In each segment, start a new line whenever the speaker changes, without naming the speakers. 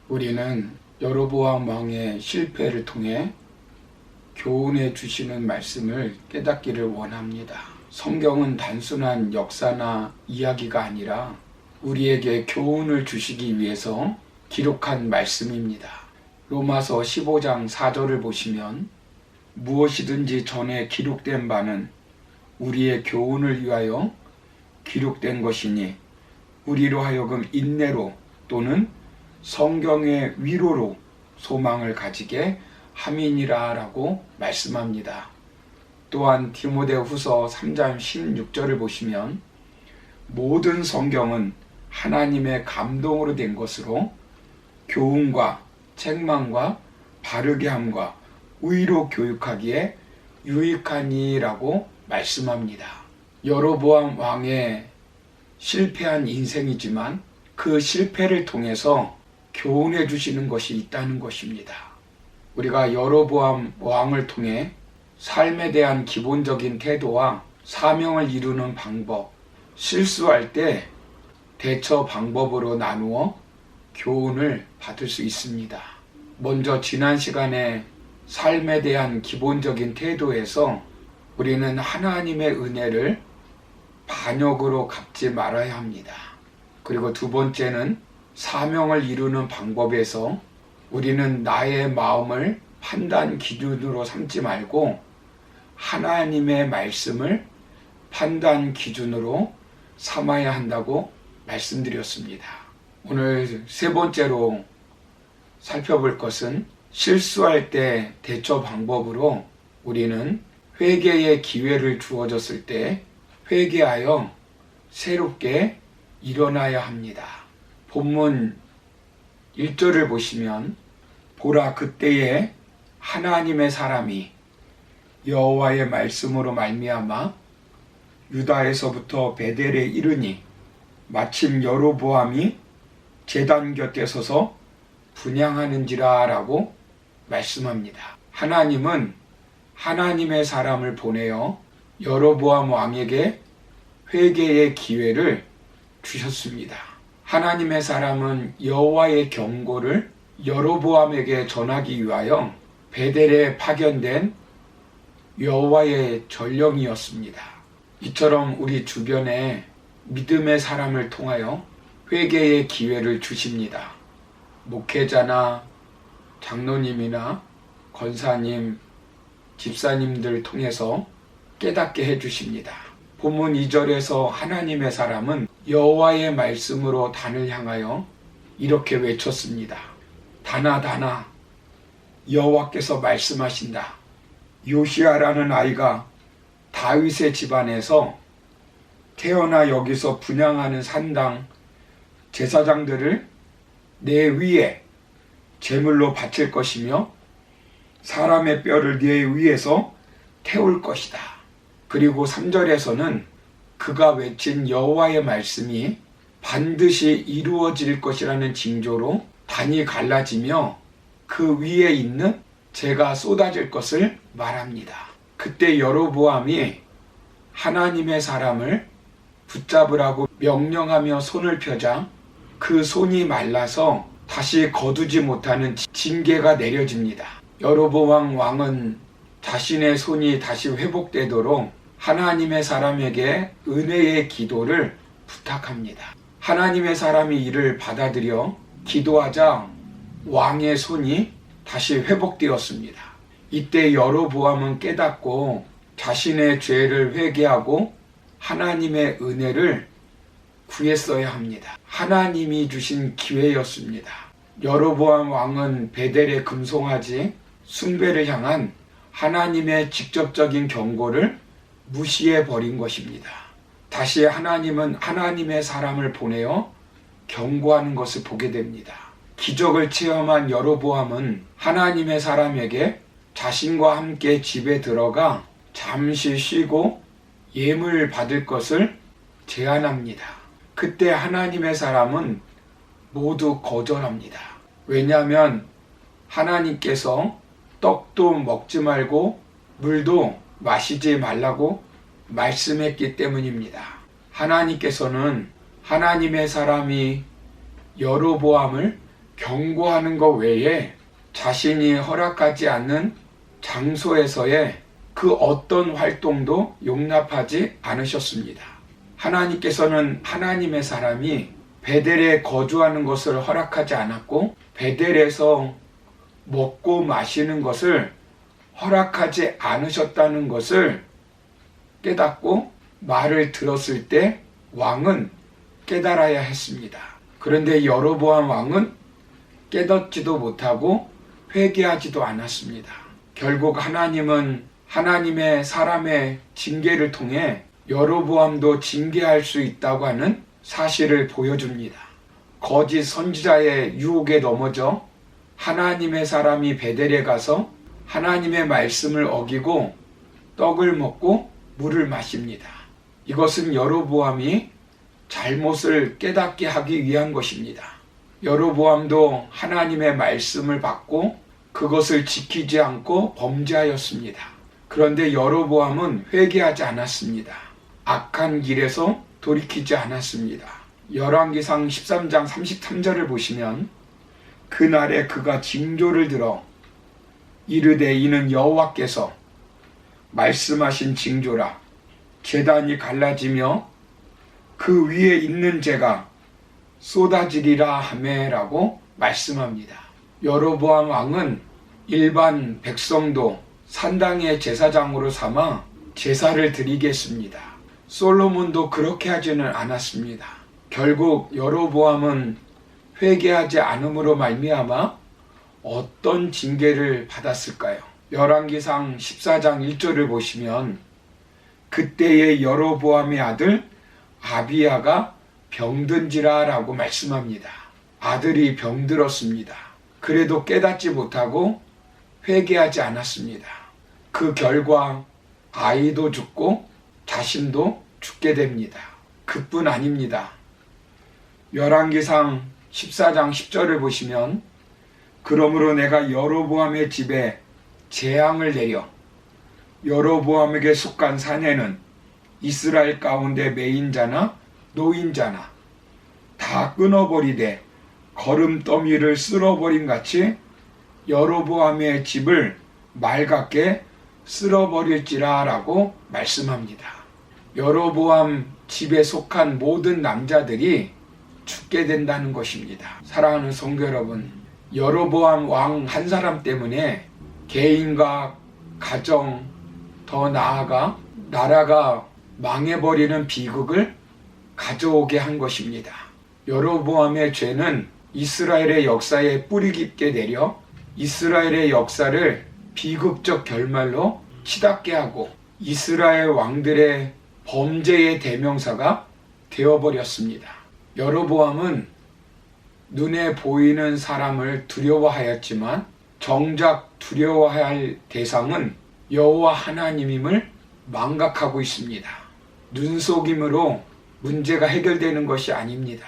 우리는 여로보암 왕의 실패를 통해 교훈해 주시는 말씀을 깨닫기를 원합니다. 성경은 단순한 역사나 이야기가 아니라 우리에게 교훈을 주시기 위해서 기록한 말씀입니다. 로마서 15장 4절을 보시면 무엇이든지 전에 기록된 바는 우리의 교훈을 위하여 기록된 것이니 우리로 하여금 인내로 또는 성경의 위로로 소망을 가지게 함이니라 라고 말씀합니다. 또한 디모데후서 3장 16절을 보시면 모든 성경은 하나님의 감동으로 된 것으로 교훈과 책망과 바르게 함과 의로 교육하기에 유익하니 라고 말씀합니다. 여로보암 왕의 실패한 인생이지만 그 실패를 통해서 교훈해 주시는 것이 있다는 것입니다. 우리가 여로보암 왕을 통해 삶에 대한 기본적인 태도와 사명을 이루는 방법, 실수할 때 대처 방법으로 나누어 교훈을 받을 수 있습니다. 먼저 지난 시간에 삶에 대한 기본적인 태도에서 우리는 하나님의 은혜를 반역으로 갚지 말아야 합니다. 그리고 두 번째는 사명을 이루는 방법에서 우리는 나의 마음을 판단 기준으로 삼지 말고 하나님의 말씀을 판단 기준으로 삼아야 한다고 말씀드렸습니다. 오늘 세 번째로 살펴볼 것은 실수할 때 대처 방법으로 우리는 회개의 기회를 주어졌을 때 회개하여 새롭게 일어나야 합니다. 본문 1절을 보시면 보라 그때에 하나님의 사람이 여호와의 말씀으로 말미암아 유다에서부터 베델에 이르니 마침 여로보암이 제단 곁에 서서 분향하는지라 라고 말씀합니다. 하나님은 하나님의 사람을 보내어 여로보암 왕에게 회개의 기회를 주셨습니다. 하나님의 사람은 여호와의 경고를 여로보암에게 전하기 위하여 베델에 파견된 여호와의 전령이었습니다. 이처럼 우리 주변에 믿음의 사람을 통하여 회개의 기회를 주십니다. 목회자나 장로님이나 권사님, 집사님들 통해서 깨닫게 해주십니다. 본문 2절에서 하나님의 사람은 여호와의 말씀으로 단을 향하여 이렇게 외쳤습니다. 다나 다나 여호와께서 말씀하신다. 요시야라는 아이가 다윗의 집안에서 태어나 여기서 분향하는 산당 제사장들을 내 위에 제물로 바칠 것이며 사람의 뼈를 내 위에서 태울 것이다. 그리고 3절에서는 그가 외친 여호와의 말씀이 반드시 이루어질 것이라는 징조로 단이 갈라지며 그 위에 있는 재가 쏟아질 것을 말합니다. 그때 여로보암이 하나님의 사람을 붙잡으라고 명령하며 손을 펴자 그 손이 말라서 다시 거두지 못하는 징계가 내려집니다. 여로보암 왕은 자신의 손이 다시 회복되도록 하나님의 사람에게 은혜의 기도를 부탁합니다. 하나님의 사람이 이를 받아들여 기도하자 왕의 손이 다시 회복되었습니다. 이때 여로보암은 깨닫고 자신의 죄를 회개하고 하나님의 은혜를 구했어야 합니다. 하나님이 주신 기회였습니다. 여로보암 왕은 베델에 금송아지 숭배를 향한 하나님의 직접적인 경고를 무시해 버린 것입니다. 다시 하나님은 하나님의 사람을 보내어 경고하는 것을 보게 됩니다. 기적을 체험한 여로보암은 하나님의 사람에게 자신과 함께 집에 들어가 잠시 쉬고 예물 받을 것을 제안합니다. 그때 하나님의 사람은 모두 거절합니다. 왜냐하면 하나님께서 떡도 먹지 말고 물도 마시지 말라고 말씀했기 때문입니다. 하나님께서는 하나님의 사람이 여로보암을 경고하는 것 외에 자신이 허락하지 않는 장소에서의 그 어떤 활동도 용납하지 않으셨습니다. 하나님께서는 하나님의 사람이 베델에 거주하는 것을 허락하지 않았고 베델에서 먹고 마시는 것을 허락하지 않으셨다는 것을 깨닫고 말을 들었을 때 왕은 깨달아야 했습니다. 그런데 여로보암 왕은 깨닫지도 못하고 회개하지도 않았습니다. 결국 하나님은 하나님의 사람의 징계를 통해 여로보암도 징계할 수 있다고 하는 사실을 보여줍니다. 거짓 선지자의 유혹에 넘어져 하나님의 사람이 베델에 가서 하나님의 말씀을 어기고 떡을 먹고 물을 마십니다. 이것은 여로보암이 잘못을 깨닫게 하기 위한 것입니다. 여로보암도 하나님의 말씀을 받고 그것을 지키지 않고 범죄하였습니다. 그런데 여로보암은 회개하지 않았습니다. 악한 길에서 돌이키지 않았습니다. 열왕기상 13장 33절을 보시면 그날에 그가 징조를 들어 이르되 이는 여호와께서 말씀하신 징조라 제단이 갈라지며 그 위에 있는 재가 쏟아지리라 하매라고 말씀합니다. 여로보암 왕은 일반 백성도 산당의 제사장으로 삼아 제사를 드리겠습니다. 솔로몬도 그렇게 하지는 않았습니다. 결국 여로보암은 회개하지 않음으로 말미암아 어떤 징계를 받았을까요? 열왕기상 14장 1절을 보시면 그때의 여로보암의 아들 아비야가 병든지라 라고 말씀합니다. 아들이 병들었습니다. 그래도 깨닫지 못하고 회개하지 않았습니다. 그 결과 아이도 죽고 자신도 죽게 됩니다. 그뿐 아닙니다. 열왕기상 14장 10절을 보시면 그러므로 내가 여로보암의 집에 재앙을 내려 여로보암에게 속한 사내는 이스라엘 가운데 매인자나 노인자나 다 끊어버리되 거름더미를 쓸어버린 같이 여로보암의 집을 맑게 쓸어버릴지라 라고 말씀합니다. 여로보암 집에 속한 모든 남자들이 죽게 된다는 것입니다. 사랑하는 성도 여러분, 여로보암 왕 한 사람 때문에 개인과 가정, 더 나아가 나라가 망해버리는 비극을 가져오게 한 것입니다. 여로보암의 죄는 이스라엘의 역사에 뿌리 깊게 내려 이스라엘의 역사를 비극적 결말로 치닫게 하고 이스라엘 왕들의 범죄의 대명사가 되어버렸습니다. 여로보암은 눈에 보이는 사람을 두려워하였지만 정작 두려워할 대상은 여호와 하나님임을 망각하고 있습니다. 눈속임으로 문제가 해결되는 것이 아닙니다.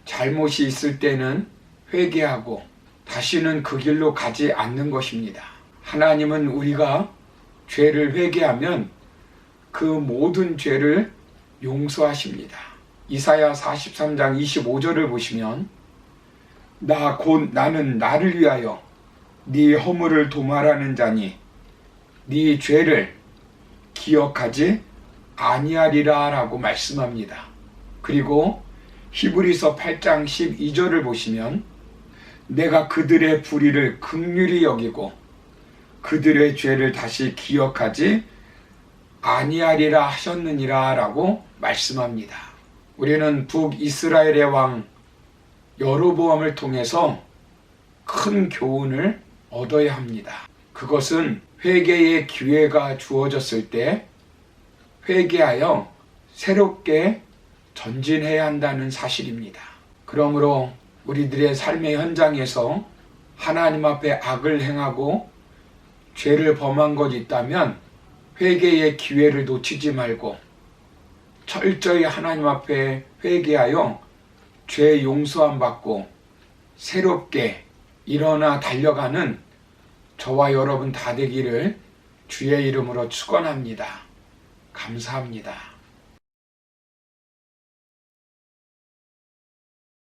잘못이 있을 때는 회개하고 다시는 그 길로 가지 않는 것입니다. 하나님은 우리가 죄를 회개하면 그 모든 죄를 용서하십니다. 이사야 43장 25절을 보시면 나 곧 나는 나를 위하여 네 허물을 도말하는 자니 네 죄를 기억하지 아니하리라 라고 말씀합니다. 그리고 히브리서 8장 12절을 보시면 내가 그들의 불의를 긍휼히 여기고 그들의 죄를 다시 기억하지 아니하리라 하셨느니라 라고 말씀합니다. 우리는 북이스라엘의 왕 여로보암을 통해서 큰 교훈을 얻어야 합니다. 그것은 회개의 기회가 주어졌을 때 회개하여 새롭게 전진해야 한다는 사실입니다. 그러므로 우리들의 삶의 현장에서 하나님 앞에 악을 행하고 죄를 범한 것 있다면 회개의 기회를 놓치지 말고 철저히 하나님 앞에 회개하여 죄 용서함 받고 새롭게 일어나 달려가는 저와 여러분 다 되기를 주의 이름으로 축원합니다. 감사합니다.